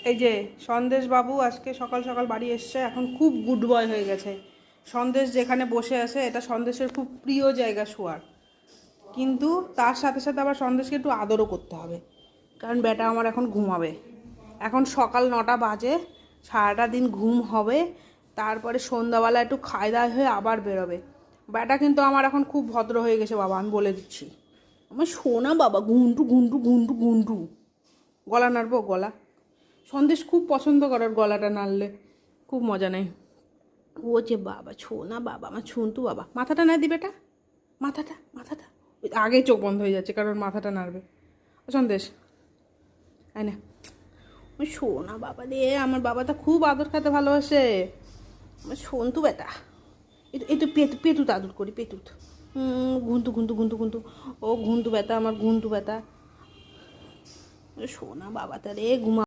এই যে সন্দেশ বাবু আজকে সকাল সকাল বাড়ি এসছে, এখন খুব গুড বয় হয়ে গেছে। সন্দেশ যেখানে বসে আছে এটা সন্দেশের খুব প্রিয় জায়গা শোয়ার, কিন্তু তার সাথে সাথে আবার সন্দেশকে একটু আদরও করতে হবে, কারণ বেটা আমার এখন ঘুমাবে। এখন সকাল 9টা বাজে, সারাটা দিন ঘুম হবে, তারপরে সন্ধ্যাবেলা একটু খাই দাওয়া হয়ে আবার বেরোবে। বেটা কিন্তু আমার এখন খুব ভদ্র হয়ে গেছে বাবা, আমি বলে দিচ্ছি। আমার শোনা বাবা, ঘুন্টু ঘুন্টু ঘুন্টু ঘুন্টু। গলা নাড়বো? গলা সন্দেশ খুব পছন্দ করার, গলাটা নাড়লে খুব মজা নেয় ও। যে বাবা ছোনা বাবা, আমার ছুনতু বাবা, মাথাটা না দি বেটা, মাথাটা মাথাটা। ওই আগে চোখ বন্ধ হয়ে যাচ্ছে কারণ মাথাটা নাড়বে। সন্দেশ তাই না? ওই শোনা বাবা রে, আমার বাবাটা খুব আদর খেতে ভালোবাসে। আমার সন্তু বেটা, একটু পেতুত আদর করি, পেতুত। ঘুন্তু ঘুন্তু ঘুন্তু ঘুন্তু। ও ঘুন্তু বেটা, আমার ঘুন্তু বেটা। শোনা বাবাটা রে, ঘুমা।